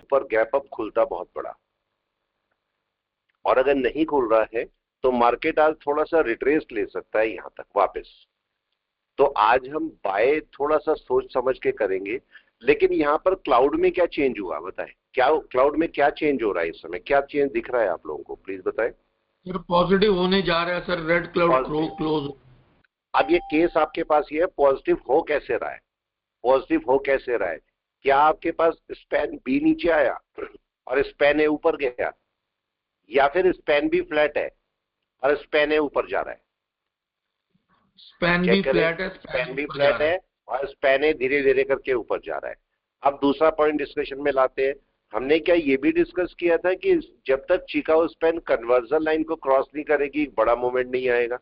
ऊपर gap up खुलता बहुत बड़ा, और अगर नहीं खुल रहा है तो मार्केट आज थोड़ा सा रिट्रेस ले सकता है यहां तक वापस। तो आज हम बाय थोड़ा सा सोच समझ के करेंगे। लेकिन यहां पर क्लाउड में क्या चेंज हुआ बताएं, क्या क्लाउड में क्या चेंज हो रहा है इस समय, क्या चेंज दिख रहा है आप लोगों को, प्लीज बताएं। सर पॉजिटिव होने जा रहा है sir, red cloud positive. Close. अब ये केस आपके पास ये है, पॉजिटिव हो कैसे रहा है, पॉजिटिव हो कैसे रहा है? क्या आपके पास स्पैन बी नीचे आया और स्पैन ए ऊपर गया, या फिर स्पैन बी फ्लैट है और स्पैन ए ऊपर जा रहा है? स्पैन भी चेक करें, फ्लैट है, स्पैन स्पैन भी ऊपर जा फ्लैट रहा है है। और स्पैन ए धीरे धीरे करके ऊपर जा रहा है। अब दूसरा पॉइंट डिस्कशन में लाते हैं। हमने क्या ये भी डिस्कस किया था कि जब तक चिकागो स्पैन कन्वर्जन लाइन को क्रॉस नहीं करेगी बड़ा मूवमेंट नहीं आएगा,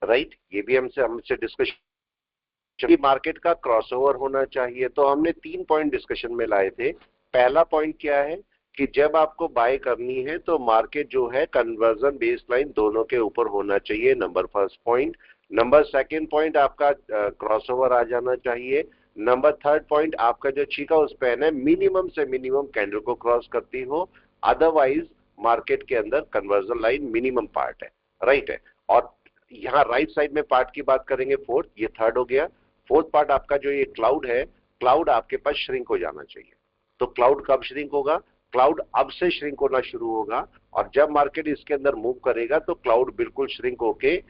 राइट? ये भी हमसे डिस्कशन कि मार्केट का क्रॉसओवर होना चाहिए। तो हमने 3 पॉइंट डिस्कशन में लाए थे। पहला पॉइंट क्या है कि जब आपको बाय करनी है तो मार्केट जो है कन्वर्जन बेस लाइन दोनों के ऊपर होना चाहिए, number first point. Number second point आपका क्रॉसओवर आ जाना चाहिए। नंबर थर्ड पॉइंट आपका जो चिकागो स्पैन है मिनिमम से मिनिमम कैंडल को क्रॉस करती हो, अदरवाइज मार्केट के अंदर कन्वर्जन लाइन मिनिमम पार्ट है, राइट है। और यहाँ राइट साइड में पार्ट की बात करेंगे फोर्थ, ये थर्ड हो गया। फोर्थ पार्ट आपका जो ये क्लाउड है, क्लाउड आपके पास श्रिंक हो जाना चाहिए। तो क्लाउड कब श्रिंक होगा? क्लाउड अब से श्रिंक होना शुरू होगा, और जब मार्केट इसके अंदर मूव करेगा तो क्लाउड बिल्कुल श्रिंक होके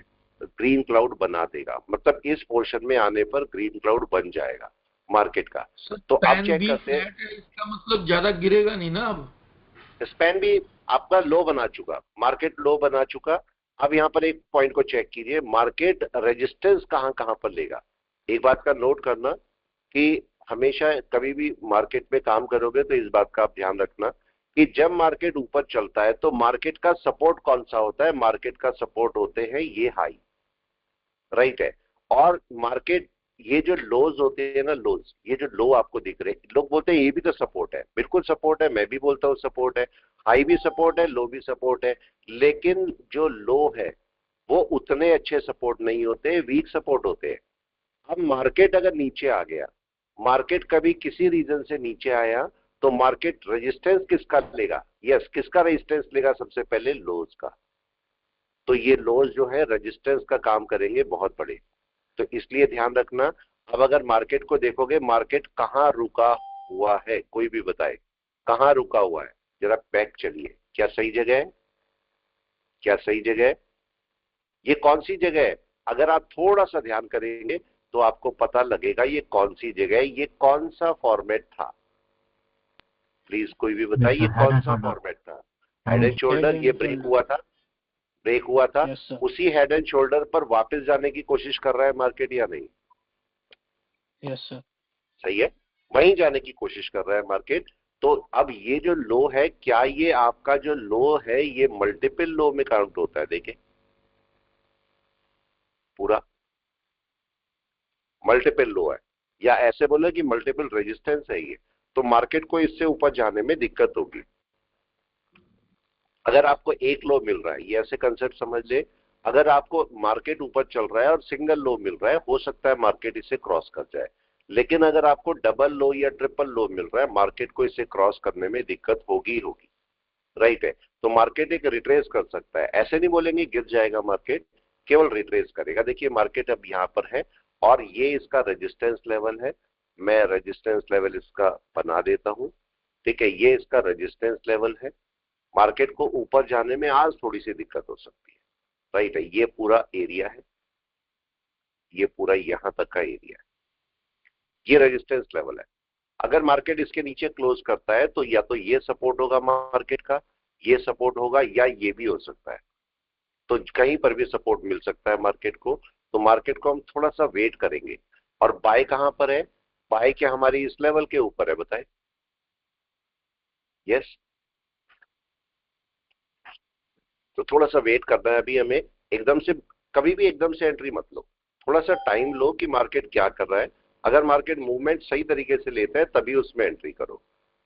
ग्रीन क्लाउड बना देगा, मतलब इस पोर्शन में आने पर ग्रीन क्लाउड बन जाएगा मार्केट का। सर तो अब स्पैन चेक भी करते हैं, फ्लैट है, इसका मतलब ज्यादा गिरेगा नहीं ना अब? स्पैन भी आपका लो बना चुका, मार्केट लो बना चुका। अब यहां पर एक पॉइंट को चेक कीजिए, मार्केट रेजिस्टेंस कहां कहां पर लेगा। एक बात का नोट करना कि हमेशा कभी भी मार्केट में काम करोगे तो इस बात का आप ध्यान रखना कि जब मार्केट ऊपर चलता है तो मार्केट का सपोर्ट कौन सा होता है? मार्केट का सपोर्ट होते हैं ये हाई, राइट है। और मार्केट ये जो लोज होते हैं ना, लोज, ये जो लो आपको दिख रहे हैं, लोग बोलते हैं ये भी तो सपोर्ट है, बिल्कुल सपोर्ट है, मैं भी बोलता हूँ सपोर्ट है। हाई भी सपोर्ट है, लो भी सपोर्ट है। लेकिन जो लो है वो उतने अच्छे सपोर्ट नहीं होते, वीक सपोर्ट होते हैं। अब मार्केट अगर नीचे आ गया, मार्केट कभी किसी रीजन से नीचे आया, तो मार्केट रेजिस्टेंस किसका लेगा? यस, किसका रेजिस्टेंस लेगा? सबसे पहले लोज का। तो ये लोज जो है रेजिस्टेंस का काम करेंगे बहुत बड़े। तो इसलिए ध्यान रखना। अब अगर मार्केट को देखोगे, मार्केट कहां रुका हुआ है, कोई भी बताए कहां रुका हुआ है? जरा बैक चलिए, क्या सही जगह है? क्या सही जगह है? ये कौन सी जगह है? अगर आप थोड़ा सा ध्यान करेंगे तो आपको पता लगेगा ये कौन सी जगह है, ये कौन सा फॉर्मेट था। प्लीज कोई भी यस बताइए सर, हेड कौन एंड सा शोल्डर। फॉर्मेट था? हेड एंड हेड शोल्डर, ये एंड ब्रेक शोल्डर। हुआ था, ब्रेक हुआ था। Yes sir. उसी हेड एंड शोल्डर पर वापस जाने की कोशिश कर रहा है मार्केट या नहीं? Yes sir. सही है, वहीं जाने की कोशिश कर रहा है मार्केट। तो अब ये जो लो है, क्या ये आपका जो लो है ये मल्टीपल लो में काउंट होता है? देखें, पूरा मल्टीपल लो है, या ऐसे बोले कि मल्टीपल रेजिस्टेंस है ये। तो मार्केट को इससे ऊपर जाने में दिक्कत होगी। अगर आपको एक लो मिल रहा है, ये ऐसे कंसेप्ट समझ ले, अगर आपको मार्केट ऊपर चल रहा है और सिंगल लो मिल रहा है, हो सकता है मार्केट इसे क्रॉस कर जाए। लेकिन अगर आपको डबल लो या ट्रिपल लो मिल रहा है, मार्केट को इसे क्रॉस करने में दिक्कत होगी होगी, राइट है। तो मार्केट एक रिट्रेस कर सकता है, ऐसे नहीं बोलेंगे गिर जाएगा मार्केट, केवल रिट्रेस करेगा। देखिए मार्केट अब यहां पर है और ये इसका रेजिस्टेंस लेवल है। मैं रेजिस्टेंस लेवल इसका बना देता हूं, ठीक है, ये इसका रेजिस्टेंस लेवल है। मार्केट को ऊपर जाने में आज थोड़ी सी दिक्कत हो सकती है, राइट है। ये पूरा एरिया है, ये पूरा यहां तक का एरिया है, ये रेजिस्टेंस लेवल है। अगर मार्केट इसके नीचे क्लोज करता है तो या तो ये सपोर्ट होगा मार्केट का, ये सपोर्ट होगा, या ये भी हो सकता है। तो कहीं पर भी सपोर्ट मिल सकता है मार्केट को। तो मार्केट को हम थोड़ा सा वेट करेंगे। और बाय कहां पर है? बाय क्या हमारी इस लेवल के ऊपर है, बताएं? यस। तो थोड़ा सा वेट करना है अभी हमें, एकदम से कभी भी एकदम से एंट्री मत लो, थोड़ा सा टाइम लो कि मार्केट क्या कर रहा है। अगर मार्केट मूवमेंट सही तरीके से लेता है तभी उसमें एंट्री करो,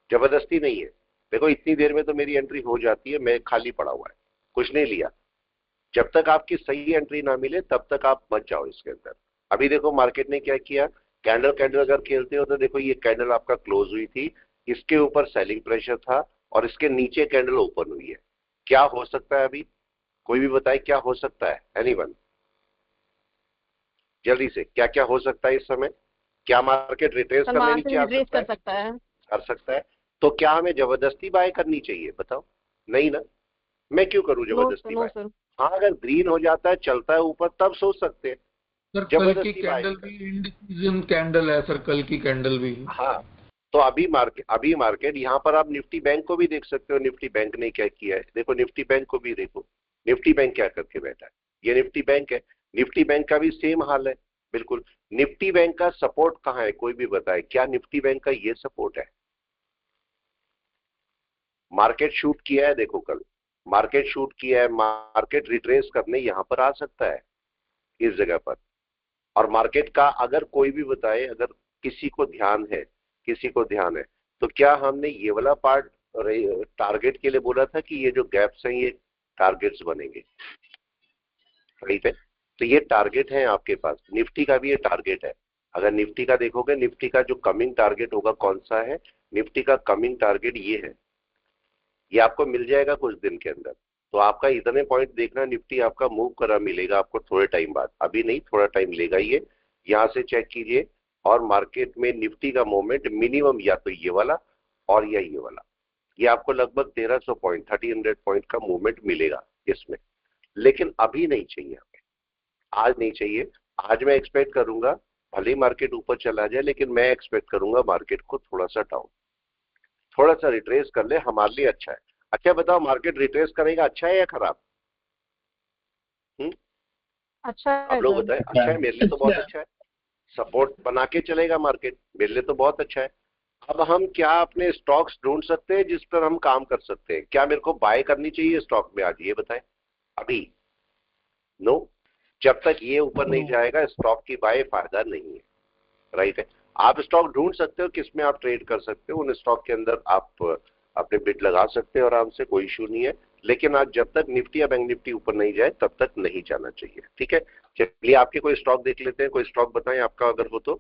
जबरदस्ती नहीं है। देखो इतनी देर में तो मेरी एंट्री हो जाती है, मैं खाली पड़ा हुआ है, कुछ नहीं लिया। जब तक आपकी सही एंट्री ना मिले तब तक आप मत जाओ इसके अंदर। अभी देखो मार्केट ने क्या किया, कैंडल कैंडल अगर खेलते हो तो देखो ये कैंडल आपका क्लोज हुई थी, इसके ऊपर सेलिंग प्रेशर था और इसके नीचे कैंडल ओपन हुई है। क्या हो सकता है अभी, कोई भी बताए क्या हो सकता है? एनीवन, जल्दी से, क्या क्या हो सकता है इस समय? क्या मार्केट रिट्रेस करने मार्केट नीचे आ रिट्रेस सकता कर है? सकता है। कर सकता है। तो क्या हमें जबरदस्ती बाय करनी चाहिए? बताओ, नहीं ना। मैं क्यों करूं नो जबरदस्ती नो बाय? सर। हाँ, अगर ग्रीन हो जाता है, चलता है ऊपर, तब सोच सकते हैं। सर कल की जबरदस्ती बाय कैंडल नहीं भी इंडिसीजन कैंडल है सर, कल की कैंडल भी। हाँ, तो अभी मार्केट यहाँ पर आप निफ्टी बैंक को भी देख सकते हो। निफ्टी बैंक ने क्या किया है, देखो निफ्टी बैंक को भी देखो। निफ्टी बैंक क्या करके बैठा है, ये निफ्टी बैंक है। निफ्टी बैंक का भी सेम हाल है बिल्कुल। निफ्टी बैंक का सपोर्ट कहाँ है, कोई भी बताए? क्या निफ्टी बैंक का ये सपोर्ट है? मार्केट शूट किया है, देखो कल मार्केट शूट किया है, मार्केट रिट्रेस करने यहां पर आ सकता है इस जगह पर। और मार्केट का अगर कोई भी बताए, अगर किसी को ध्यान है, किसी को ध्यान है, तो क्या हमने ये वाला पार्ट टारगेट के लिए बोला था कि ये जो गैप्स हैं ये टारगेट्स बनेंगे? राइट है। तो ये टारगेट है आपके पास, निफ्टी का भी ये टारगेट है। अगर निफ्टी का देखोगे, निफ्टी का जो कमिंग टारगेट होगा कौन सा है? निफ्टी का कमिंग टारगेट ये है, ये आपको मिल जाएगा कुछ दिन के अंदर। तो आपका इतने पॉइंट देखना, निफ्टी आपका मूव करा मिलेगा आपको थोड़े टाइम बाद, अभी नहीं, थोड़ा टाइम लेगा ये। यहां से चेक कीजिए, और मार्केट में निफ्टी का मूवमेंट मिनिमम या तो ये वाला और या ये वाला, ये आपको लगभग 1300 पॉइंट 1300 पॉइंट का मूवमेंट मिलेगा इसमें। लेकिन अभी नहीं चाहिए हमें, आज नहीं चाहिए। आज मैं एक्सपेक्ट करूंगा भले ही मार्केट ऊपर चला जाए, लेकिन मैं एक्सपेक्ट करूंगा मार्केट को थोड़ा सा डाउन, थोड़ा सा रिट्रेस कर ले, हमारे लिए अच्छा है। अच्छा बताओ, मार्केट रिट्रेस करेगा अच्छा है या खराब? अच्छा है आप लोग सर। बताएं। अच्छा है, मेरे लिए तो बहुत अच्छा है। सपोर्ट बना के चलेगा मार्केट, मेरे लिए तो बहुत अच्छा है। अब हम क्या अपने स्टॉक्स ढूंढ सकते हैं जिस पर हम काम कर सकते हैं? क्या मेरे को बाय करनी चाहिए स्टॉक में आज, ये बताएं? अभी नो, जब तक ये ऊपर नहीं जाएगा स्टॉक की बाय फायदा नहीं है। राइट है। आप स्टॉक ढूंढ सकते हो किसमें आप ट्रेड कर सकते हो, उन स्टॉक के अंदर आप अपने बिड लगा सकते हो आराम से, कोई इशू नहीं है। लेकिन आज जब तक निफ्टी या बैंक निफ्टी ऊपर नहीं जाए तब तक नहीं जाना चाहिए। ठीक है, चलिए आपके कोई स्टॉक देख लेते हैं, कोई स्टॉक बताएं आपका अगर हो तो।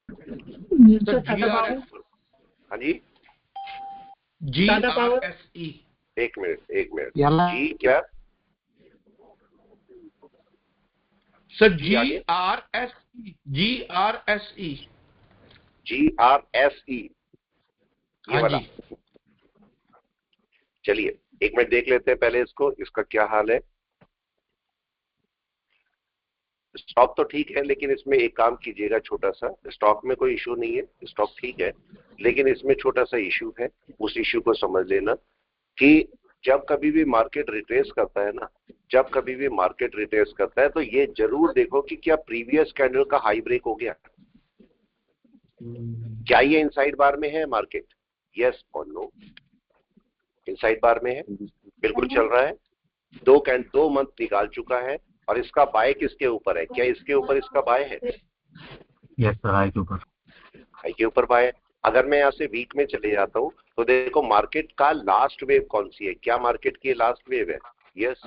सर GRS, हाँ जी, GRSE। एक मिनट जी क्या? सर जी आगे? GRSE। GRSE, ये हाँ वाला। जी। चलिए एक मिनट देख लेते हैं पहले इसको, इसका क्या हाल है। स्टॉक तो ठीक है, लेकिन इसमें एक काम कीजिएगा छोटा सा, स्टॉक में कोई इशू नहीं है, स्टॉक ठीक है, लेकिन इसमें छोटा सा इशू है। उस इशू को समझ लेना कि जब कभी भी मार्केट रिट्रेस करता है ना, जब कभी भी मार्केट रिट्रेस करता है, तो ये जरूर देखो कि क्या प्रीवियस कैंडल का हाई ब्रेक हो गया, क्या ये इनसाइड बार में है मार्केट? यस और नो? इनसाइड बार में है, बिल्कुल चल रहा है, दो मंथ निकाल चुका है। और इसका बाय किसके ऊपर है? क्या इसके ऊपर इसका बाय है? यस सर, हाई के ऊपर। हाई के ऊपर बाय है। अगर मैं यहाँ से वीक में चले जाता हूँ तो देखो मार्केट का लास्ट वेव कौन सी है, क्या मार्केट की लास्ट वेव है? यस,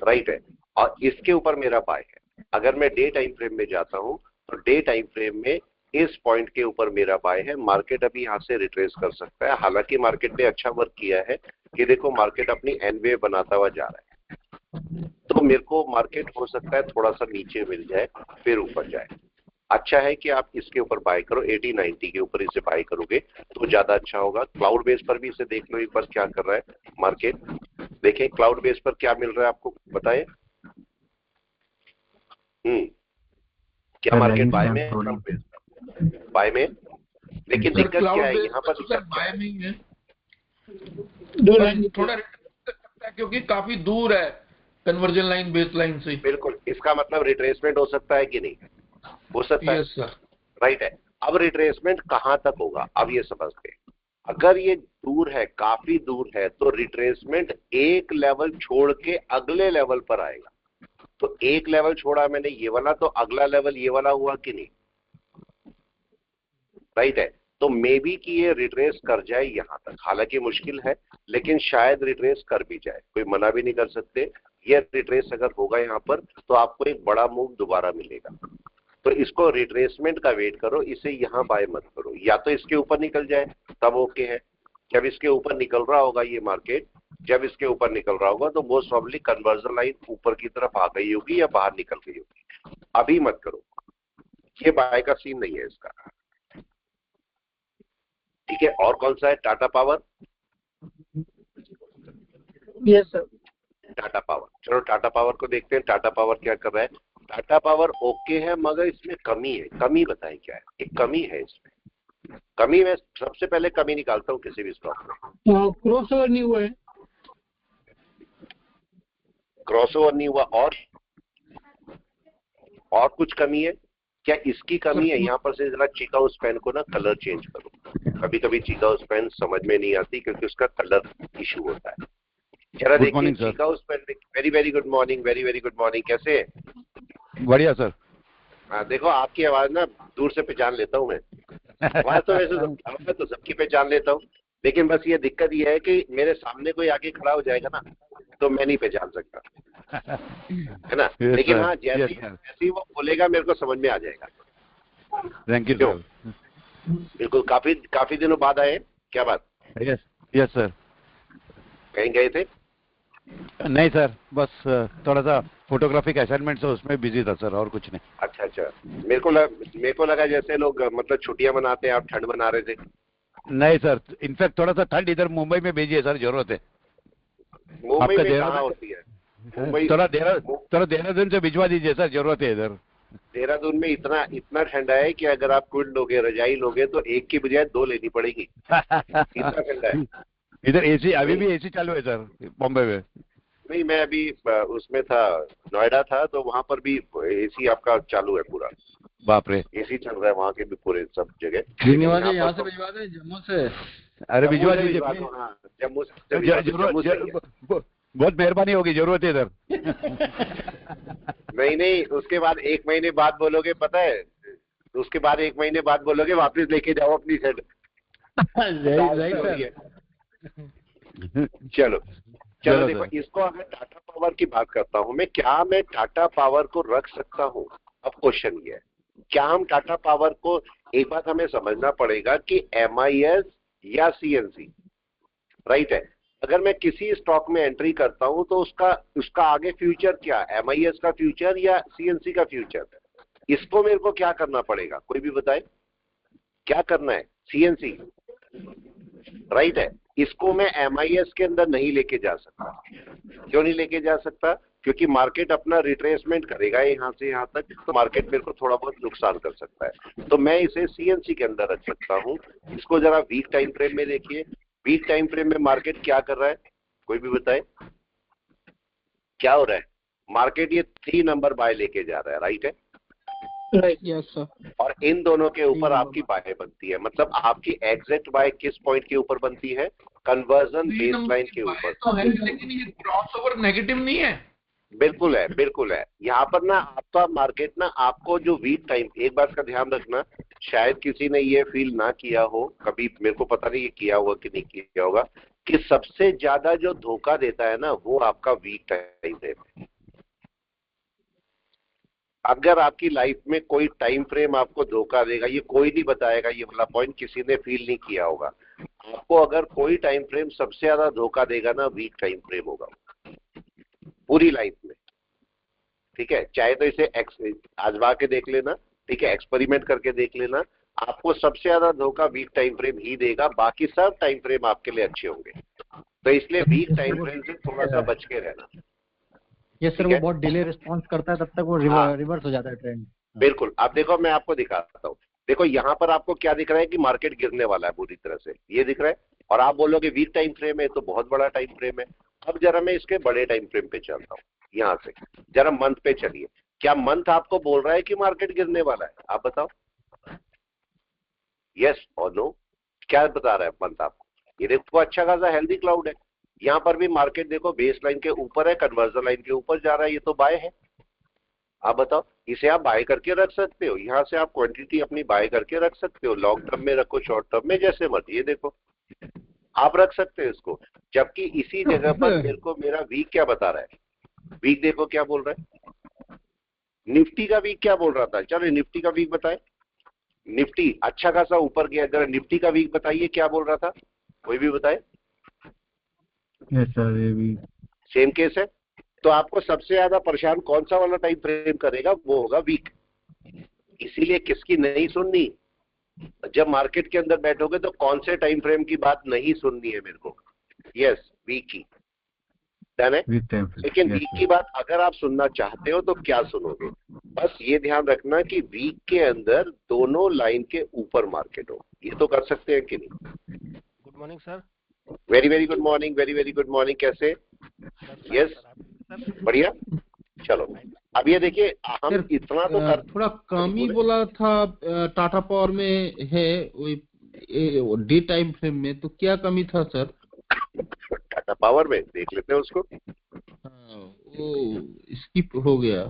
राइट है। और इसके ऊपर मेरा बाय है। अगर मैं डे टाइम फ्रेम में जाता हूँ तो डे टाइम फ्रेम में इस पॉइंट के ऊपर मेरा बाय है। मार्केट अभी यहाँ से रिट्रेस कर सकता है, हालांकि मार्केट ने अच्छा वर्क किया है कि देखो मार्केट अपनी एन वेव बनाता हुआ जा रहा है। तो मेरे को मार्केट हो सकता है थोड़ा सा नीचे मिल जाए फिर ऊपर जाए। अच्छा है कि आप इसके ऊपर बाय करो, 80-90 के ऊपर इसे बाय करोगे तो ज्यादा अच्छा होगा। क्लाउड बेस पर भी इसे देख लो एक बार क्या कर रहा है मार्केट। देखें क्लाउड बेस पर क्या मिल रहा है आपको, बताएं। क्या मार्केट बाय में है? क्लाउड बेस बाय में, लेकिन सर दिक्कत क्या है क्लाउड यहाँ पर? तो सर बाय में ही है, दूर थोड़ा रिट्रेस कर सकता है क्योंकि काफी दूर है कन्वर्जन लाइन बेस लाइन से। बिल्कुल, इसका मतलब रिट्रेसमेंट हो सकता है कि नहीं? हो सकता है, यस सर। राइट है। अब रिट्रेसमेंट कहां तक होगा, अब ये समझते हैं। अगर ये दूर है, काफी दूर है, तो रिट्रेसमेंट एक लेवल छोड़ के अगले लेवल पर आएगा। तो एक लेवल छोड़ा मैंने ये वाला, तो अगला लेवल ये वाला हुआ कि नहीं? राइट है। तो मे बी कि ये रिट्रेस कर जाए यहां तक, हालांकि मुश्किल है, लेकिन शायद रिट्रेस कर भी जाए, कोई मना भी नहीं कर सकते। ये रिट्रेस अगर होगा यहाँ पर तो आपको एक बड़ा मूव दोबारा मिलेगा। तो इसको रिट्रेसमेंट का वेट करो, इसे यहाँ बाय मत करो। या तो इसके ऊपर निकल जाए तब ओके है, जब इसके ऊपर निकल रहा होगा ये मार्केट, जब इसके ऊपर निकल रहा होगा तो मोस्ट प्रॉब्ली कन्वर्जन लाइन ऊपर की तरफ आ गई होगी या बाहर निकल गई होगी। अभी मत करो, ये बाय का सीन नहीं है इसका। ठीक है, और कौन सा है? Tata power. Yes sir. Tata power, चलो टाटा पावर को देखते हैं, टाटा पावर क्या कर रहा है। टाटा पावर ओके है, मगर इसमें कमी है। कमी बताएं क्या है? एक कमी है इसमें। कमी में सबसे पहले कमी निकालता हूं किसी भी स्टॉक में। क्रॉसओवर नहीं हुआ है। क्रॉसओवर नहीं हुआ, और कुछ कमी है क्या? इसकी कमी है। यहाँ पर से जरा चिकागो स्पेन को ना कलर चेंज करो। कभी कभी चिकागो स्पेन समझ में नहीं आती क्योंकि उसका कलर इशू होता है। जरा देखिए Chicago Spain. Very very good morning, very very good morning. कैसे है? बढ़िया सर। हाँ देखो, आपकी आवाज ना दूर से पहचान लेता हूँ मैं। आवाज तो वैसे मैं तो सबकी पहचान लेता हूँ, लेकिन बस ये दिक्कत ये है कि मेरे सामने कोई आगे खड़ा हो जाएगा ना तो मैं नहीं पहचान सकता, है ना। लेकिन हाँ, जैसे ही वो बोलेगा मेरे को समझ में आ जाएगा। Thank you sir. बिल्कुल। काफी दिनों बाद आए, क्या बात? Yes yes sir. कहीं गए थे? नहीं सर, बस थोड़ा सा फोटोग्राफी का असाइनमेंट से उसमें बिजी था सर, और कुछ नहीं। अच्छा अच्छा। मेरे को लगा जैसे लोग मतलब छुट्टियां मनाते हैं, आप ठंड मना रहे थे। नहीं सर, इनफैक्ट थोड़ा सा ठंड इधर मुंबई में भेजी है सर, जरूरत है। मुंबई में कहाँ होती है? मुंबई थोड़ा देहरादून से भिजवा दीजिए सर, जरूरत है इधर। देहरादून में इतना ठंडा है कि अगर आप कुल लोगे, रजाई लोगे तो एक की बजाय 2 लेनी पड़ेगी। इतना ठंडा है इधर। एसी अभी भी एसी चालू है सर बॉम्बे में। नहीं, मैं अभी उसमें था, नोएडा था, तो वहां पर भी एसी आपका चालू है पूरा। बाप रे, एसी चल रहा है वहां के भी पूरे सब जगह। यहाँ से भिजवा दे, जम्मू से। अरे भिजवा दीजिए। जम्मू से। बहुत मेहरबानी होगी, जरूरत है इधर। नहीं, उसके बाद 1 महीने बाद बोलोगे, पता है, उसके बाद 1 महीने बाद बोलोगे वापस लेके जाओ अपनी सेट। चलो देखो, इसको अगर टाटा पावर की बात करता हूं मैं, क्या मैं टाटा पावर को रख सकता हूं? अब क्वेश्चन ये है, क्या हम टाटा पावर को, एक बात हमें समझना पड़ेगा कि MIS या CNC, राइट है। अगर मैं किसी स्टॉक में एंट्री करता हूं तो उसका आगे फ्यूचर क्या, MIS का फ्यूचर या CNC का फ्यूचर? इसको मेरे को क्या करना पड़ेगा, कोई भी बताए क्या करना है? CNC, राइट है। इसको मैं MIS के अंदर नहीं लेके जा सकता। क्यों नहीं लेके जा सकता? क्योंकि मार्केट अपना रिट्रेसमेंट करेगा यहाँ से यहाँ तक, तो मार्केट मेरे को थोड़ा बहुत नुकसान कर सकता है। तो मैं इसे CNC के अंदर रख सकता हूँ। इसको जरा वीक टाइम फ्रेम में देखिए। वीक टाइम फ्रेम में मार्केट क्या कर रहा है, कोई भी बताए क्या हो रहा है? मार्केट ये 3 नंबर बाय लेके जा रहा है, राइट है। Right, yes sir. और इन दोनों के ऊपर आपकी बाय बनती है, मतलब आपकी एग्जैक्ट बाय किस पॉइंट के ऊपर बनती है? कन्वर्जन बेसलाइन के ऊपर। तो है, लेकिन ये क्रॉसओवर नेगेटिव नहीं है। बिल्कुल है, बिल्कुल है। यहाँ पर ना आपका मार्केट ना, आपको जो वीक टाइम, एक बात का ध्यान रखना, शायद किसी ने ये फील ना किया हो कभी, मेरे को पता नहीं ये किया होगा कि नहीं किया होगा, कि सबसे ज्यादा जो धोखा देता है ना वो आपका वीक टाइम फ्रेम है। अगर आपकी लाइफ में कोई टाइम फ्रेम आपको धोखा देगा, ये कोई नहीं बताएगा, ये वाला पॉइंट किसी ने फील नहीं किया होगा। आपको अगर कोई टाइम फ्रेम सबसे ज्यादा धोखा देगा ना, वीक टाइम फ्रेम होगा पूरी लाइफ में। ठीक है, चाहे तो इसे आजमा के देख लेना, ठीक है, एक्सपेरिमेंट करके देख लेना, आपको सबसे ज्यादा धोखा वीक टाइम फ्रेम ही देगा, बाकी सब टाइम फ्रेम आपके लिए अच्छे होंगे। तो इसलिए वीक टाइम फ्रेम से थोड़ा सा बच के रहना। ये सर वो बहुत डिले रिस्पॉन्स करता है, तब तक वो रिवर्स हो जाता है ट्रेंड। बिल्कुल। अब देखो, मैं आपको दिखाता हूँ। देखो यहाँ पर आपको क्या दिख रहा है कि मार्केट गिरने वाला है पूरी तरह से, ये दिख रहा है। और आप बोलोगे वीक टाइम फ्रेम है, तो बहुत बड़ा टाइम फ्रेम है। अब जरा मैं इसके बड़े टाइम फ्रेम पे चलता हूँ, यहाँ से जरा मंथ पे चलिए। क्या मंथ आपको बोल रहा है कि मार्केट गिरने वाला है? आप बताओ, यस और नो। क्या बता रहा है मंथ आपको? ये देखो, अच्छा खासा हेल्दी क्लाउड है। यहाँ पर भी मार्केट देखो बेस लाइन के ऊपर है, कन्वर्जन लाइन के ऊपर जा रहा है, ये तो बाय है। आप बताओ, इसे आप बाय करके रख सकते हो, यहाँ से आप क्वांटिटी अपनी बाय करके रख सकते हो, लॉन्ग टर्म में रखो, शॉर्ट टर्म में, जैसे मर्जी। ये देखो, आप रख सकते हो इसको। जबकि इसी जगह पर मेरे को मेरा वीक क्या बता रहा है? वीक देखो क्या बोल रहा है, निफ्टी का वीक क्या बोल रहा था? चलो निफ्टी का वीक बताए। निफ्टी अच्छा खासा ऊपर गया, जरा निफ्टी का वीक बताइए क्या बोल रहा था, कोई भी बताए। यस सर, ये भी सेम केस है। तो आपको सबसे ज्यादा परेशान कौन सा वाला टाइम फ्रेम करेगा? वो होगा वीक। इसीलिए किसकी नहीं सुननी, जब मार्केट के अंदर बैठोगे तो कौन से टाइम फ्रेम की बात नहीं सुननी है मेरे को? यस, वीक की। डन है। वीक टाइम लेकिन फ्रेम। वीक की बात अगर आप सुनना चाहते हो तो क्या सुनोगे? बस ये ध्यान रखना कि वीक के अंदर दोनों लाइन के ऊपर मार्केट हो। ये तो कर सकते हैं कि नहीं? Good morning sir. Very very good morning, very very good morning. कैसे? यस, बढ़िया। चलो अब ये देखिए, हम सर, इतना तो कर थोड़ा कम ही बोला था टाटा पावर में है वो डे टाइम फ्रेम में, तो क्या कमी था सर? टाटा पावर में देख लेते हैं उसको। हाँ, वो स्किप हो गया।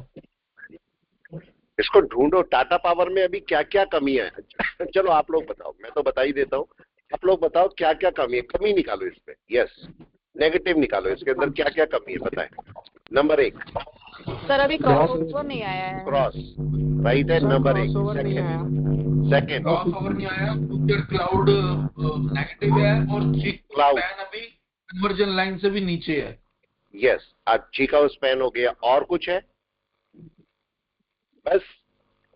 इसको ढूंढो, टाटा पावर में अभी क्या क्या कमी है। चलो आप लोग बताओ, मैं तो बता ही देता हूँ। आप लोग बताओ क्या क्या कमी है, कमी निकालो इस पे। यस, नेगेटिव निकालो, इसके अंदर क्या क्या कमी है बताएं। नंबर 1 सर अभी क्रॉस ओवर नहीं आया है। क्रॉस, राइट है। नंबर 1। क्रॉसओवर नहीं आया। सेकंड क्रॉस ओवर नहीं आया, फ्यूचर क्लाउड नेगेटिव है और Cloud. स्पैन अभी कन्वर्जन लाइन से भी नीचे है। यस, अच्छी का स्पैन हो गया। और कुछ है? बस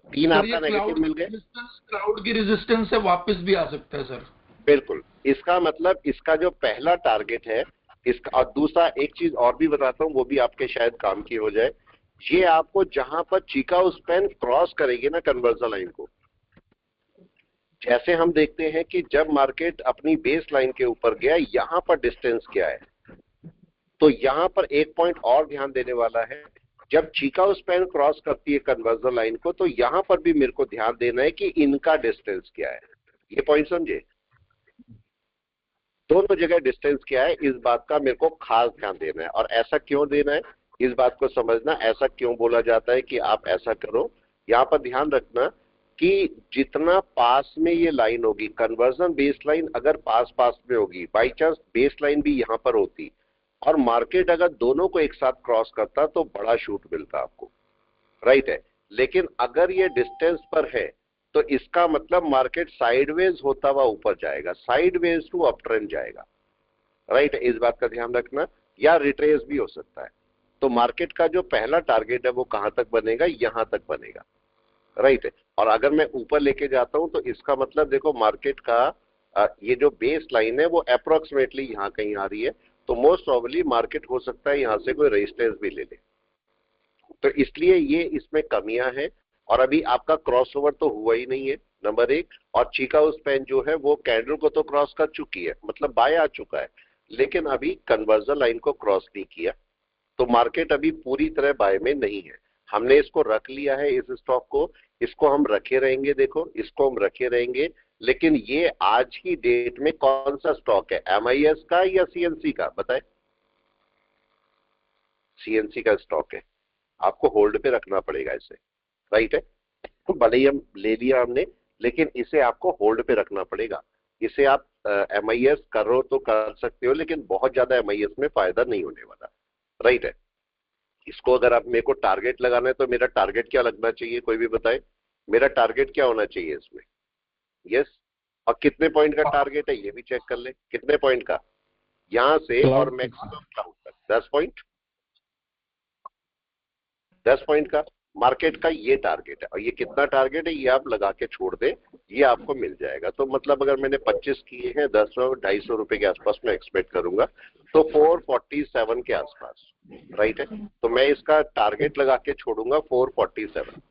3 सर ये आपका नेगेटिव मिल गए। क्लाउड की रेजिस्टेंस से वापस भी आ सकता है सर। बिल्कुल, इसका मतलब इसका जो पहला टारगेट है इसका, और दूसरा एक चीज और भी बताता हूं, वो भी आपके शायद काम की हो जाए। ये आपको जहां पर चीका स्पैन क्रॉस करेगी ना कन्वर्जन लाइन को, जैसे हम देखते हैं कि जब मार्केट अपनी बेस लाइन के ऊपर गया, यहां पर डिस्टेंस क्या है, तो यहां पर एक पॉइंट और ध्यान देने वाला है। जब चीका स्पैन क्रॉस करती है कन्वर्जन लाइन को, तो यहां पर भी मेरे को ध्यान देना है कि इनका डिस्टेंस क्या है। ये पॉइंट समझे? दोनों जगह डिस्टेंस क्या है, इस बात का मेरे को खास ध्यान देना है। और ऐसा क्यों देना है, इस बात को समझना, ऐसा क्यों बोला जाता है कि आप ऐसा करो। यहां पर ध्यान रखना कि जितना पास में ये लाइन होगी, कन्वर्जन बेस लाइन अगर पास पास में होगी, बाई चांस बेस लाइन भी यहां पर होती और मार्केट अगर दोनों को एक साथ क्रॉस करता तो बड़ा शूट मिलता आपको, राइट है। लेकिन अगर ये डिस्टेंस पर है तो इसका मतलब मार्केट साइडवेज होता हुआ ऊपर जाएगा, साइडवेज टू अप ट्रेंड जाएगा, राइट है। इस बात का ध्यान रखना, या रिट्रेस भी हो सकता है। तो मार्केट का जो पहला टारगेट है वो कहां तक बनेगा? यहां तक बनेगा, राइट है। और अगर मैं ऊपर लेके जाता हूं तो इसका मतलब देखो, मार्केट का ये जो बेस लाइन है वो अप्रोक्सीमेटली यहां कहीं आ रही है, तो मोस्ट प्रोबेबली मार्केट हो सकता है यहां से कोई रेजिस्टेंस भी ले ले। तो इसलिए ये इसमें कमियां हैं। और अभी आपका क्रॉसओवर तो हुआ ही नहीं है, नंबर 1। और चीका स्पैन जो है वो कैंडल को तो क्रॉस कर चुकी है, मतलब बाय आ चुका है, लेकिन अभी कन्वर्जन लाइन को क्रॉस नहीं किया। तो मार्केट अभी पूरी तरह बाय में नहीं है। हमने इसको रख लिया है, इस स्टॉक को, इसको हम रखे रहेंगे। देखो, इसको हम रखे रहेंगे। लेकिन ये आज की डेट में कौन सा स्टॉक है, MIS का या CNC का? बताए। CNC का स्टॉक है, आपको होल्ड पे रखना पड़ेगा इसे, राइट है। तो भले ही हम ले लिया हमने, लेकिन इसे आपको होल्ड पे रखना पड़ेगा। इसे आप MIS करो तो कर सकते हो, लेकिन बहुत ज्यादा MIS में फायदा नहीं होने वाला, राइट है। इसको अगर आप मेरे को टारगेट लगाना है तो मेरा टारगेट क्या लगना चाहिए, कोई भी बताए। मेरा टारगेट क्या होना चाहिए इसमें? यस। और कितने पॉइंट का टारगेट है ये भी चेक कर ले, कितने पॉइंट का, यहां से और मैक्सिमम क्लाउड तक 10 पॉइंट, 10 पॉइंट का मार्केट का ये टारगेट है। और ये कितना टारगेट है ये आप लगा के छोड़ दे, ये आपको मिल जाएगा। तो मतलब अगर मैंने 25 किए हैं, 10 और 250 रुपए के आसपास में एक्सपेक्ट करूंगा, तो 447 के आसपास, राइट है। तो मैं इसका टारगेट लगा के छोड़ूंगा 447,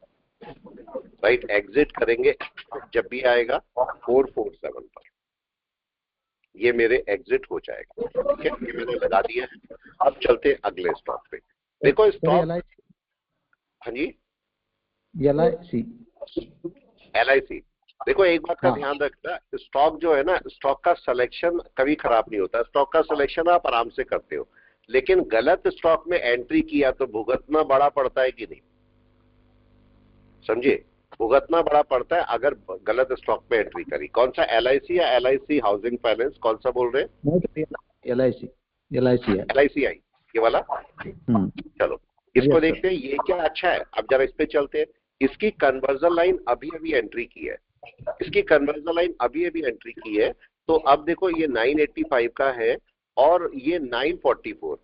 राइट। एग्जिट करेंगे जब भी आएगा 447 पर, ये मेरे एग्जिट हो जाएगा, ठीक है। ये मैंने लगा दिया है। अब चलते हैं अगले स्टॉक पे। देखो स्टॉक, हाँ जी, LIC। देखो एक बात का ध्यान रखना, स्टॉक जो है ना, स्टॉक का सिलेक्शन कभी खराब नहीं होता। स्टॉक का सिलेक्शन आप आराम से करते हो, लेकिन गलत स्टॉक में एंट्री किया तो भुगतना बड़ा पड़ता है कि नहीं, समझिए। भुगतना बड़ा पड़ता है अगर गलत स्टॉक में एंट्री करी। कौन सा, LIC या LIC हाउसिंग फाइनेंस, कौन सा बोल रहे हैं? LIC है। LIC आई ये वाला। चलो इसको Yes, sir. देखते हैं, ये क्या अच्छा है। अब जरा इस पे चलते हैं। इसकी कन्वर्जन लाइन अभी अभी एंट्री की है, इसकी कन्वर्जन लाइन अभी अभी एंट्री की है। तो अब देखो ये 985 का है और ये 944।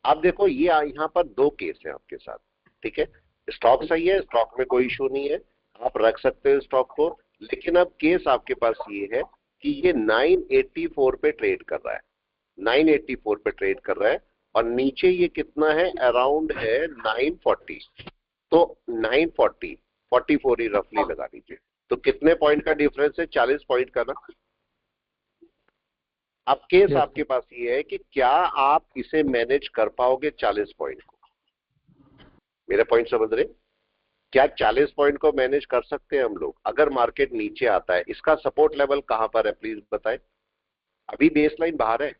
अब देखो ये यहाँ पर दो केस है आपके साथ, ठीक है। स्टॉक सही है, स्टॉक में कोई इशू नहीं है, आप रख सकते हो स्टॉक को। लेकिन अब केस आपके पास ये है कि ये 984 पे ट्रेड कर रहा है, 984 पे ट्रेड कर रहा है और नीचे ये कितना है, अराउंड है 940। तो 940 44 ही रफली लगा दीजिए। तो कितने पॉइंट का डिफरेंस है, 40 पॉइंट का ना। अब केस Yes. आपके पास ये है कि क्या आप इसे मैनेज कर पाओगे 40 पॉइंट को। मेरा पॉइंट समझ रहे, क्या 40 पॉइंट को मैनेज कर सकते हैं हम लोग अगर मार्केट नीचे आता है। इसका सपोर्ट लेवल कहां पर है प्लीज बताएं। अभी बेस लाइन बाहर है,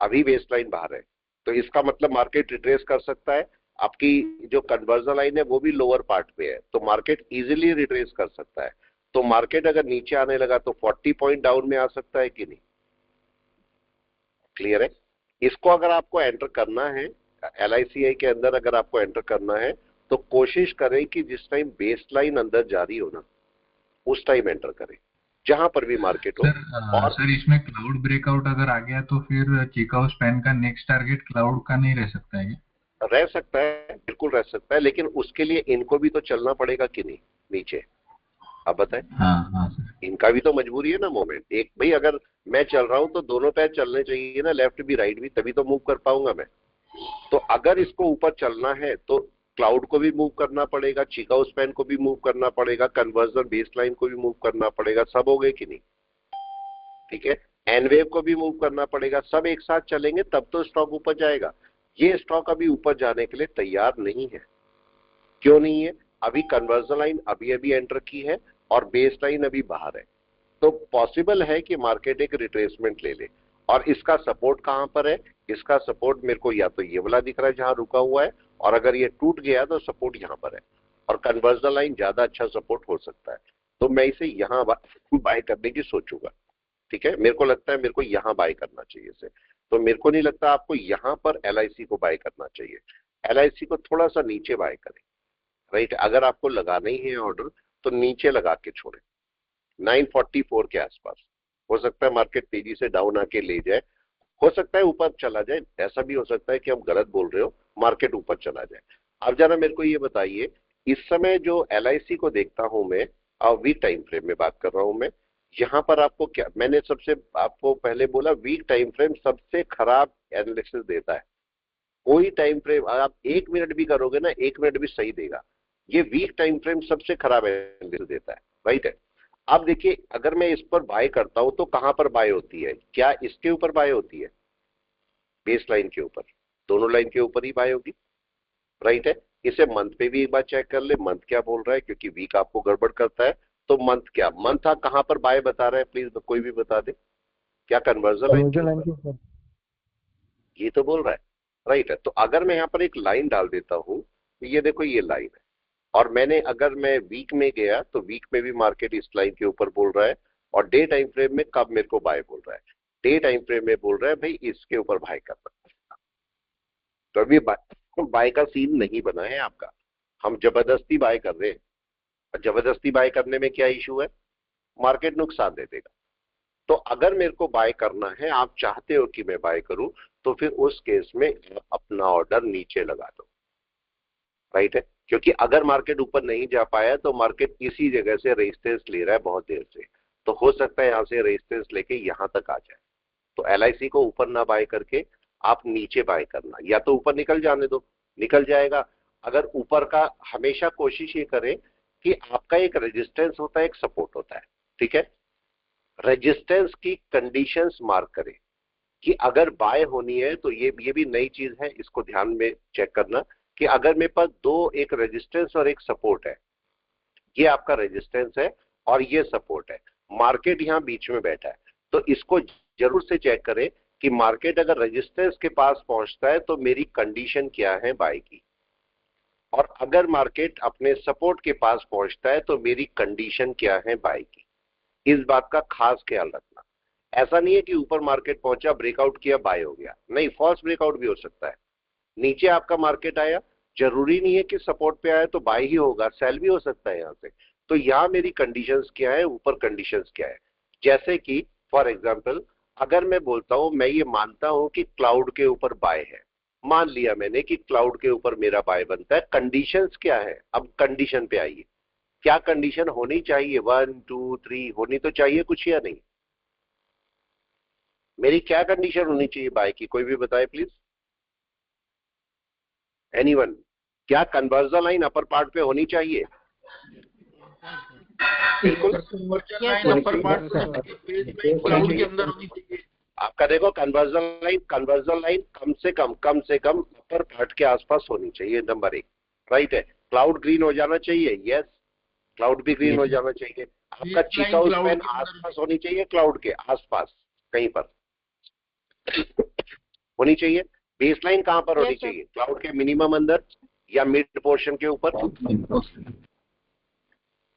अभी बेस लाइन बाहर है, तो इसका मतलब मार्केट रिट्रेस कर सकता है। आपकी जो कन्वर्जन लाइन है वो भी लोअर पार्ट पे है, तो मार्केट इजीली रिट्रेस कर सकता है। तो मार्केट अगर नीचे आने लगा तो 40 पॉइंट डाउन में आ सकता है कि नहीं, क्लियर है। इसको अगर आपको एंटर करना है LICI के अंदर, अगर आपको एंटर करना है तो कोशिश करें कि जिस टाइम बेस लाइन अंदर जारी हो ना उस टाइम एंटर करें, जहां पर भी मार्केट हो। सर सर इसमें क्लाउड ब्रेकआउट अगर आ गया तो फिर चिकागो स्पैन का नेक्स्ट टारगेट क्लाउड का नहीं रह सकता है क्या? रह सकता है, बिल्कुल रह सकता है, लेकिन उसके लिए इनको भी तो चलना पड़ेगा कि नहीं नीचे। अब बताएं। हाँ सर। इनका भी तो मजबूरी है ना मूवमेंट। एक भाई अगर मैं चल रहा हूं तो दोनों पैर चलने चाहिए ना, लेफ्ट भी राइट भी, तभी तो मूव कर पाऊंगा मैं। तो अगर इसको ऊपर चलना है तो क्लाउड को भी मूव करना पड़ेगा, चिकागो स्पैन को भी मूव करना पड़ेगा, कन्वर्जन बेस लाइन को भी मूव करना पड़ेगा। सब हो गए कि नहीं, ठीक है। एनवेव को भी मूव करना पड़ेगा, सब एक साथ चलेंगे तब तो स्टॉक ऊपर जाएगा। ये स्टॉक अभी ऊपर जाने के लिए तैयार नहीं है। क्यों नहीं है, अभी कन्वर्जन लाइन अभी अभी एंटर की है और बेस लाइन अभी बाहर है। तो पॉसिबल है कि मार्केट एक रिट्रेसमेंट ले ले। और इसका सपोर्ट कहां पर है, इसका सपोर्ट मेरे को या तो ये वाला दिख रहा है जहां रुका हुआ है, और अगर ये टूट गया तो सपोर्ट यहां पर है, और कन्वर्जन लाइन ज्यादा अच्छा सपोर्ट हो सकता है। तो मैं इसे यहां बाय करने की सोचूंगा, ठीक है। मेरे को लगता है मेरे को यहां बाय करना चाहिए इसे। तो मेरे को नहीं लगता आपको यहां पर LIC को बाय करना चाहिए। LIC को थोड़ा सा नीचे बाय करें, राइट। अगर आपको लगाना ही है ऑर्डर तो नीचे लगा के छोड़े, 944 के आसपास। हो सकता है मार्केट तेजी से डाउन आके ले जाए, हो सकता है ऊपर चला जाए, ऐसा भी हो सकता है कि हम गलत बोल रहे हो, मार्केट ऊपर चला जाए। अब जरा मेरे को ये बताइए, इस समय जो LIC को देखता हूं मैं, वीक टाइम फ्रेम में बात कर रहा हूं मैं, यहां पर आपको क्या, मैंने सबसे आपको पहले बोला वीक टाइम फ्रेम सबसे खराब एनालिसिस देता है। कोई टाइम फ्रेम आप 1 मिनट भी करोगे ना, 1 मिनट भी सही देगा। ये वीक टाइम फ्रेम सबसे खराब एनालिसिस देता है, राइट है। अब देखिए अगर मैं इस पर बाय करता हूं तो कहां पर बाय होती है, क्या इसके ऊपर बाय होती है, बेस लाइन के ऊपर, दोनों लाइन के ऊपर ही बाय होगी, राइट है। इसे मंथ पे भी एक बार चेक कर ले, मंथ क्या बोल रहा है, क्योंकि वीक आपको गड़बड़ करता है। तो मंथ क्या, मंथ कहां पर बाय बता रहा है, प्लीज कोई भी बता दे। क्या कन्वर्जन लाइन ये तो बोल रहा है, राइट है। तो अगर मैं यहाँ पर एक लाइन डाल देता हूं तो ये देखो ये लाइन है, और मैंने अगर मैं वीक में गया तो वीक में भी मार्केट इस लाइन के ऊपर बोल रहा है, और डे टाइम फ्रेम में कब मेरे को बाय बोल रहा है, डे टाइम फ्रेम में बोल रहा है भाई इसके ऊपर बाय करना। तो अभी बाय का सीन नहीं बना है आपका, हम जबरदस्ती बाय कर रहे हैं। और जबरदस्ती बाय करने में क्या इशू है, मार्केट नुकसान दे देगा। तो अगर मेरे को बाय करना है, आप चाहते हो कि मैं बाय करूं, तो फिर उस केस में अपना ऑर्डर नीचे लगा दो, राइट है। क्योंकि अगर मार्केट ऊपर नहीं जा पाया तो मार्केट इसी जगह से रेजिस्टेंस ले रहा है बहुत देर से, तो हो सकता है यहां से रेजिस्टेंस लेके यहां तक आ जाए। तो LIC को ऊपर ना बाय करके आप नीचे बाय करना, या तो ऊपर निकल जाने दो, निकल जाएगा। अगर ऊपर का, हमेशा कोशिश ये करें कि आपका एक रेजिस्टेंस होता है, एक सपोर्ट होता है, ठीक है। रेजिस्टेंस की कंडीशंस मार्क करें कि अगर बाय होनी है तो ये भी नई चीज है, इसको ध्यान में चेक करना कि अगर मेरे पास दो, एक रेजिस्टेंस और एक सपोर्ट है, ये आपका रेजिस्टेंस है और ये सपोर्ट है, मार्केट यहां बीच में बैठा है, तो इसको जरूर से चेक करें कि मार्केट अगर रेजिस्टेंस के पास पहुंचता है तो मेरी कंडीशन क्या है बाय की, और अगर मार्केट अपने सपोर्ट के पास पहुंचता है तो मेरी कंडीशन क्या है बाय की। इस बात का खास ख्याल रखना। ऐसा नहीं है कि ऊपर मार्केट पहुंचा, ब्रेकआउट किया, बाय हो गया, नहीं, फॉल्स ब्रेकआउट भी हो सकता है। नीचे आपका मार्केट आया, जरूरी नहीं है कि सपोर्ट पे आए तो बाय ही होगा, सेल भी हो सकता है यहाँ से। तो यहाँ मेरी कंडीशंस क्या है, ऊपर कंडीशंस क्या है, जैसे कि फॉर एग्जांपल अगर मैं बोलता हूं मैं ये मानता हूं कि क्लाउड के ऊपर बाय है, मान लिया मैंने कि क्लाउड के ऊपर मेरा बाय बनता है, कंडीशंस क्या है, अब कंडीशन पे आइए, क्या कंडीशन होनी चाहिए, 1 2 3 होनी तो चाहिए कुछ या नहीं, मेरी क्या कंडीशन होनी चाहिए बाय की, कोई भी बताए प्लीज, एनीवन, क्या कन्वर्जन लाइन अपर पार्ट पे होनी चाहिए, बिल्कुल conversion Yes, line sir. Upper part cloud के अंदर होनी चाहिए। आपका देखो कन्वर्जन लाइन कम से कम अपर पार्ट के आसपास होनी चाहिए, नंबर 1, राइट है। क्लाउड ग्रीन हो जाना चाहिए, यस, क्लाउड भी ग्रीन हो जाना चाहिए। आपका चीका स्पैन आसपास होनी चाहिए, क्लाउड के आसपास कहीं पर होनी चाहिए। बेसलाइन कहां पर होनी Yes, sir. चाहिए, क्लाउड के मिनिमम अंदर या मिड पोर्शन के ऊपर।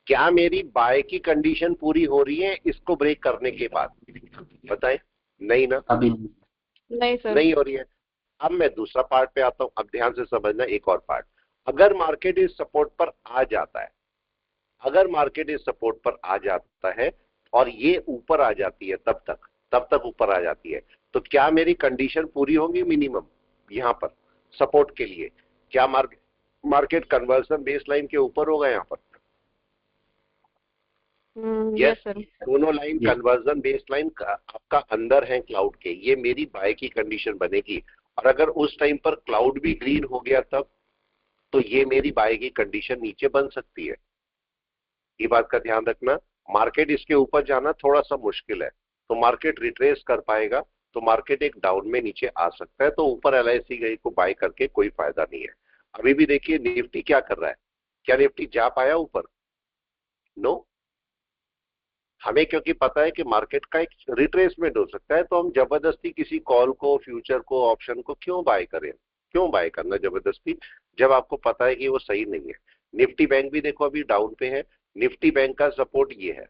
क्या मेरी बाय की कंडीशन पूरी हो रही है इसको ब्रेक करने के बाद, बताएं, नहीं ना, नहीं सर। नहीं हो रही है। अब मैं दूसरा पार्ट पे आता हूं, अब ध्यान से समझना एक और पार्ट, अगर मार्केट इस सपोर्ट पर आ जाता है, अगर मार्केट इस सपोर्ट पर आ जाता है और ये ऊपर आ जाती है, तब तक ऊपर आ जाती है, तो क्या मेरी कंडीशन पूरी होगी मिनिमम यहां पर सपोर्ट के लिए, क्या मार्केट कन्वर्जन बेस लाइन के ऊपर होगा यहाँ पर, यस सर। दोनों लाइन कन्वर्जन बेस लाइन का आपका अंदर है क्लाउड के, ये मेरी बाय की कंडीशन बनेगी। और अगर उस टाइम पर क्लाउड भी ग्रीन हो गया तब, तो ये मेरी बाय की कंडीशन नीचे बन सकती है। ये बात का ध्यान रखना, मार्केट इसके ऊपर जाना थोड़ा सा मुश्किल है, तो मार्केट रिट्रेस कर पाएगा, तो मार्केट एक डाउन में नीचे आ सकता है, तो ऊपर LIC गई को बाय करके कोई फायदा नहीं है। अभी भी देखिए निफ्टी क्या कर रहा है, क्या निफ्टी जा पाया ऊपर, नो। हमें क्योंकि पता है कि मार्केट का एक रिट्रेसमेंट हो सकता है, तो हम जबरदस्ती किसी कॉल को, फ्यूचर को, ऑप्शन को क्यों बाय करें, क्यों बाय करना जबरदस्ती, जब आपको पता है कि वो सही नहीं है। निफ्टी बैंक भी देखो अभी डाउन पे है, निफ्टी बैंक का सपोर्ट ये है,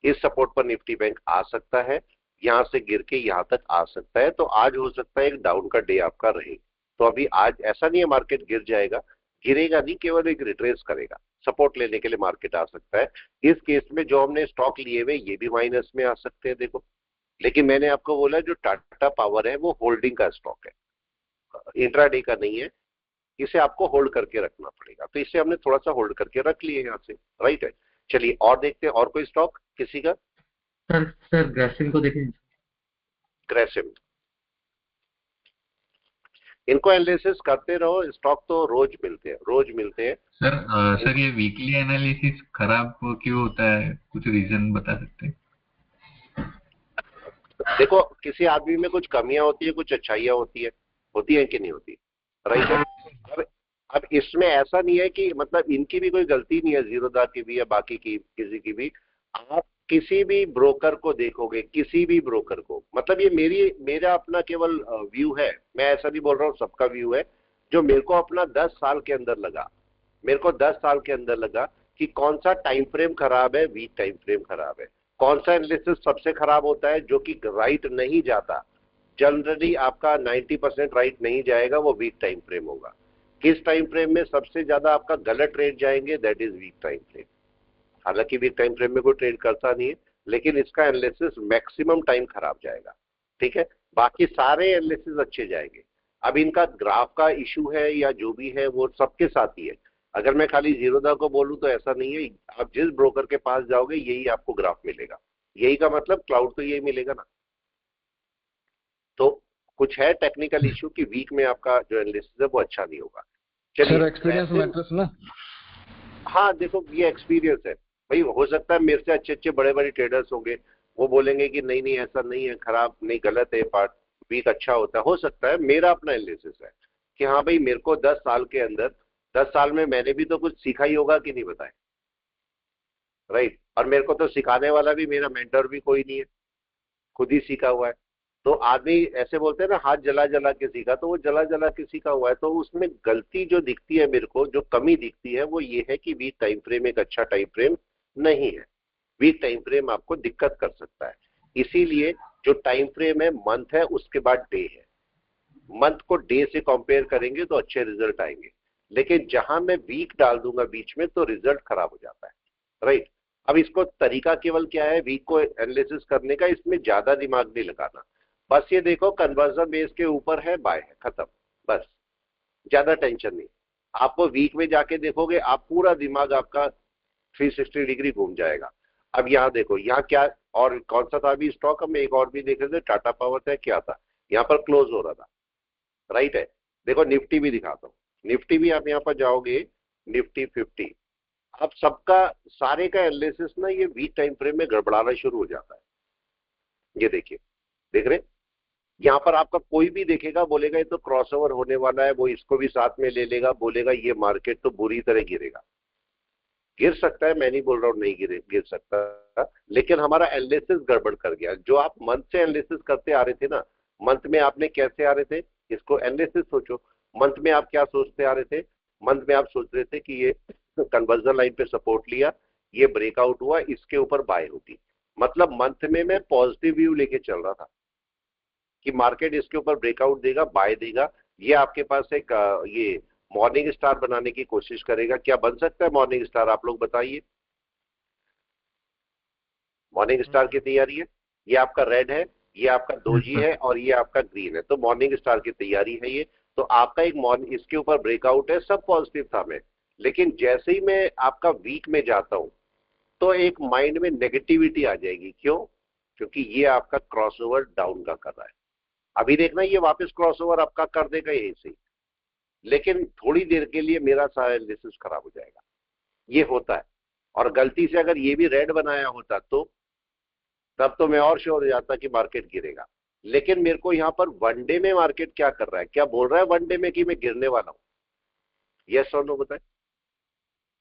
इस सपोर्ट पर निफ्टी बैंक आ सकता है, यहां से गिर के यहां तक आ सकता है, तो आज हो सकता है एक डाउन का डे आपका रहे। तो अभी आज ऐसा नहीं है मार्केट गिर जाएगा, गिरेगा नहीं, केवल एक रिट्रेस करेगा, सपोर्ट लेने के लिए मार्केट आ सकता है। इस केस में जो हमने स्टॉक लिए हुए ये भी माइनस में आ सकते हैं देखो, लेकिन मैंने आपको बोला जो टाटा पावर है वो होल्डिंग का स्टॉक है, इंट्राडे का नहीं है, इसे आपको होल्ड करके रखना पड़ेगा, तो इसे हमने थोड़ा सा होल्ड करके रख लिए यहाँ से, राइट है। चलिए और देखते हैं, और कोई स्टॉक किसी का, सर ग्रेसिम को देखें। ग्रेसिम, इनको एनालिसिस करते रहो, स्टॉक तो रोज मिलते हैं। सर ये वीकली एनालिसिस खराब क्यों होता है, कुछ रीजन बता सकते हैं? देखो किसी आदमी में कुछ कमियां होती है, कुछ अच्छाइयां होती है कि नहीं होती, राइट है। अब इसमें ऐसा नहीं है कि मतलब इनकी भी कोई गलती नहीं है, जीरोधा की भी या बाकी की किसी की भी। आप किसी भी ब्रोकर को देखोगे, किसी भी ब्रोकर को, मतलब ये मेरा अपना केवल व्यू है, मैं ऐसा नहीं बोल रहा हूँ सबका व्यू है, जो मेरे को अपना 10 साल के अंदर लगा, मेरे को 10 साल के अंदर लगा कि कौन सा टाइम फ्रेम खराब है, वीक टाइम फ्रेम खराब है, कौन सा एनालिसिस सबसे खराब होता है जो कि राइट नहीं जाता, जनरली आपका 90% राइट नहीं जाएगा, वो वीक टाइम फ्रेम होगा। किस टाइम फ्रेम में सबसे ज्यादा आपका गलत ट्रेड जाएंगे, that is weak time frame. हालांकि वीक टाइम फ्रेम में कोई ट्रेड करता नहीं है, लेकिन इसका एनालिसिस मैक्सिमम टाइम खराब जाएगा, ठीक है, बाकी सारे एनालिसिस अच्छे जाएंगे। अब इनका ग्राफ का इशू है या जो भी है वो सबके साथ ही है, अगर मैं खाली जीरोधा को बोलूं तो ऐसा नहीं है, आप जिस ब्रोकर के पास जाओगे यही आपको ग्राफ मिलेगा, यही का मतलब क्लाउड तो यही मिलेगा ना। तो कुछ है टेक्निकल इशू कि वीक में आपका जो एनालिसिस है वो अच्छा नहीं होगा। चलिए एक्सपीरियंस मैटर्स ना, हाँ देखो ये एक्सपीरियंस है भाई, हो सकता है मेरे से अच्छे बड़े ट्रेडर्स होंगे, वो बोलेंगे कि नहीं ऐसा नहीं है, खराब नहीं, गलत है पार्ट, वीक अच्छा होता है, हो सकता है। मेरा अपना एनालिसिस है कि हाँ भाई मेरे को 10 साल के अंदर, 10 साल में मैंने भी तो कुछ सीखा ही होगा कि नहीं बताएं, राइट। और मेरे को तो सिखाने वाला भी, मेरा मेंटर भी कोई नहीं है, खुद ही सीखा हुआ है। तो आदमी ऐसे बोलते हैं ना, हाथ जला के सीखा, तो वो जला के सीखा हुआ है। तो उसमें गलती जो दिखती है मेरे को, जो कमी दिखती है वो ये है कि वीक टाइम फ्रेम एक अच्छा टाइम फ्रेम नहीं है, वीक टाइम फ्रेम आपको दिक्कत कर सकता है। इसीलिए जो टाइम फ्रेम है मंथ है, उसके बाद डे है, मंथ को डे से कंपेयर करेंगे तो अच्छे रिजल्ट आएंगे, लेकिन जहां मैं वीक डाल दूंगा बीच में तो रिजल्ट खराब हो जाता है, राइट। अब इसको तरीका केवल क्या है वीक को एनालिसिस करने का, इसमें ज्यादा दिमाग नहीं लगाना, बस ये देखो कन्वर्जन बेस के ऊपर है, बाय है, खत्म, बस ज्यादा टेंशन नहीं। आपको वीक में जाके देखोगे आप पूरा दिमाग आपका 360 डिग्री घूम जाएगा। अब यहाँ देखो, यहाँ क्या और कौन सा था अभी स्टॉक, हम एक और भी देख रहे थे, टाटा पावर था, क्या था, यहाँ पर क्लोज हो रहा था, राइट है। देखो निफ्टी भी दिखाता हूँ, निफ्टी भी आप यहाँ पर जाओगे, निफ्टी 50, अब सबका सारे का एनालिसिस ना ये वीक टाइम फ्रेम में गड़बड़ाना शुरू हो जाता है। ये देखिए, देख रहे, यहाँ पर आपका कोई भी देखेगा बोलेगा ये तो क्रॉसओवर होने वाला है, वो इसको भी साथ में ले लेगा, बोलेगा ये मार्केट तो बुरी तरह गिरेगा। गिर सकता है, मैं नहीं बोल रहा हूँ नहीं गिर सकता, लेकिन हमारा एनालिसिस गड़बड़ कर गया। जो आप मंथ से एनालिसिस करते आ रहे थे ना, मंथ में आपने कैसे आ रहे थे, इसको एनालिसिस सोचो, मंथ में आप क्या सोचते आ रहे थे, मंथ में आप सोच रहे थे कि ये कन्वर्जन लाइन पे सपोर्ट लिया, ये ब्रेकआउट हुआ, इसके ऊपर बाय होगी, मतलब मंथ में मैं पॉजिटिव व्यू लेके चल रहा था कि मार्केट इसके ऊपर ब्रेकआउट देगा, बाय देगा, ये आपके पास एक ये मॉर्निंग स्टार बनाने की कोशिश करेगा। क्या बन सकता है मॉर्निंग स्टार, आप लोग बताइए। मॉर्निंग स्टार की तैयारी है, ये आपका रेड है, ये आपका दोजी है और ये आपका ग्रीन है, तो मॉर्निंग स्टार की तैयारी है ये। तो आपका एक मॉर्निंग इसके ऊपर ब्रेकआउट है, सब पॉजिटिव था मैं, लेकिन जैसे ही मैं आपका वीक में जाता हूं तो एक माइंड में नेगेटिविटी आ जाएगी। क्यों? क्योंकि ये आपका क्रॉसओवर डाउन का कर रहा है। अभी देखना ये वापस क्रॉसओवर आपका कर देगा यहीं से, लेकिन थोड़ी देर के लिए मेरा सारा एनालिसिस खराब हो जाएगा, ये होता है। और गलती से अगर ये भी रेड बनाया होता तो तब तो मैं और श्योर हो जाता कि मार्केट गिरेगा। लेकिन मेरे को यहाँ पर वनडे में मार्केट क्या कर रहा है, क्या बोल रहा है वनडे में कि मैं गिरने वाला हूं, यस और नो बताए,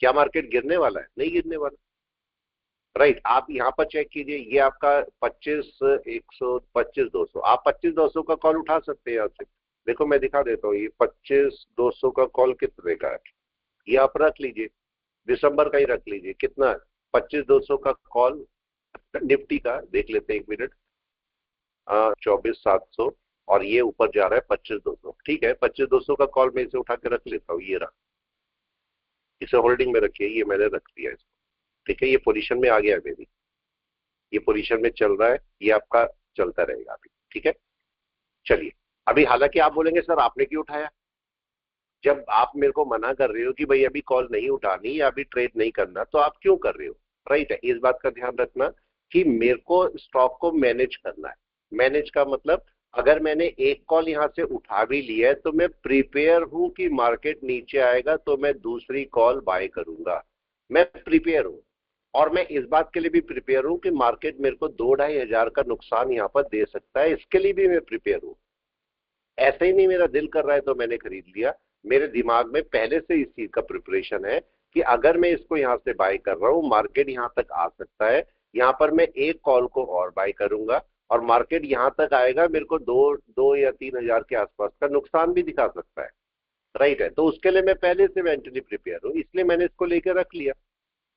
क्या मार्केट गिरने वाला है? नहीं गिरने वाला, राइट। आप यहाँ पर चेक कीजिए, ये आपका 25,100 25,200, आप 25,200 का कॉल उठा सकते हैं यहाँ से। देखो मैं दिखा देता हूँ, ये 25,200 का कॉल कितने का है, ये आप रख लीजिए, दिसंबर का ही रख लीजिए, कितना है 25,200 का कॉल निफ्टी का, देख लेते हैं एक मिनट, 24,700 और ये ऊपर जा रहा है 25,200, ठीक है। 25,200 का कॉल मैं इसे उठा के रख लेता हूँ, ये रहा, इसे होल्डिंग में रखिए, ये मैंने रख दिया इसको, ठीक है। ये पोजीशन में आ गया मेरी, ये पोजीशन में चल रहा है, ये आपका चलता रहेगा अभी, ठीक है। चलिए अभी, हालांकि आप बोलेंगे सर आपने क्यों उठाया, जब आप मेरे को मना कर रहे हो कि भाई अभी कॉल नहीं उठानी या अभी ट्रेड नहीं करना, तो आप क्यों कर रहे हो, राइट है। इस बात का ध्यान रखना कि मेरे को स्टॉक को मैनेज करना है। मैनेज का मतलब, अगर मैंने एक कॉल यहां से उठा भी लिया है तो मैं प्रिपेयर हूं कि मार्केट नीचे आएगा तो मैं दूसरी कॉल बाय करूंगा, मैं प्रिपेयर हूं। और मैं इस बात के लिए भी प्रिपेयर हूं कि मार्केट मेरे को 2-2.5 हजार का नुकसान यहां पर दे सकता है, इसके लिए भी मैं प्रिपेयर हूं। ऐसे ही नहीं मेरा दिल कर रहा है तो मैंने खरीद लिया, मेरे दिमाग में पहले से इस चीज का प्रिपरेशन है कि अगर मैं इसको यहां से बाय कर रहा हूं, मार्केट यहां तक आ सकता है, यहां पर मैं एक कॉल को और बाय करूंगा और मार्केट यहां तक आएगा, मेरे को 2 या 3 हजार के आसपास का नुकसान भी दिखा सकता है, राइट है। तो उसके लिए मैं पहले से मेंटली प्रिपेयर हूं, इसलिए मैंने इसको लेकर रख लिया।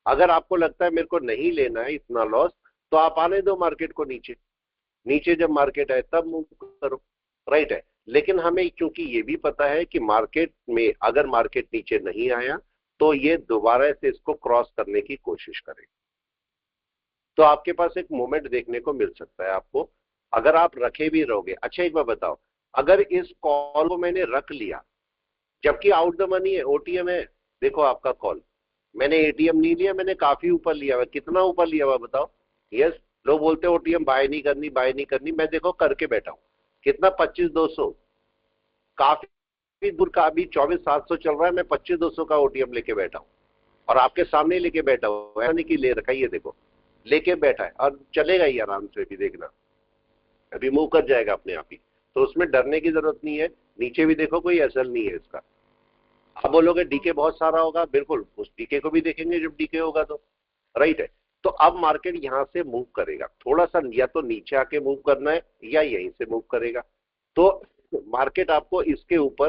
अगर आपको लगता है मेरे को नहीं लेना है इतना लॉस, तो आप आने दो मार्केट को नीचे, नीचे जब मार्केट आए तब मूव करो, राइट है। लेकिन हमें क्योंकि ये भी पता है कि मार्केट में अगर मार्केट नीचे नहीं आया तो ये दोबारा से इसको क्रॉस करने की कोशिश करे, तो आपके पास एक मोमेंट देखने को मिल सकता है आपको, अगर आप रखे भी रहोगे। अच्छा एक बार बताओ, अगर इस कॉल को मैंने रख लिया जबकि आउट द मनी है, ओटीएम है, देखो आपका कॉल, मैंने एटीएम नहीं लिया, मैंने काफी ऊपर लिया हुआ, कितना ऊपर लिया हुआ बताओ। यस, लोग बोलते हैं ओटीएम बाय नहीं करनी, बाय नहीं करनी, मैं देखो करके बैठा हूं, कितना 25,200, काफी दूर का, अभी 24,700 चल रहा है, मैं 25,200 का ओटीएम लेके बैठा हूं और आपके सामने लेके बैठा हूं, ऐसा नहीं कि ले रखा, ये देखो लेके बैठा है और चलेगा ही आराम से, भी देखना अभी मूव कर जाएगा अपने आप ही, तो उसमें डरने की जरूरत नहीं है। नीचे भी देखो कोई असर नहीं है इसका। आप बोलोगे डीके बहुत सारा होगा, बिल्कुल उस डीके को भी देखेंगे जब डीके होगा तो, राइट है। तो अब मार्केट यहां से मूव करेगा, थोड़ा सा या तो नीचे आके मूव करना है या यहीं से मूव करेगा, तो मार्केट आपको इसके ऊपर,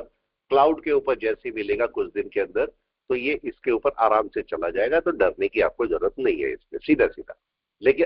क्लाउड के ऊपर जैसे मिलेगा कुछ दिन के अंदर, तो ये इसके ऊपर आराम से चला जाएगा, तो डरने की आपको जरूरत नहीं है इसमें, सीधा सीधा। लेकिन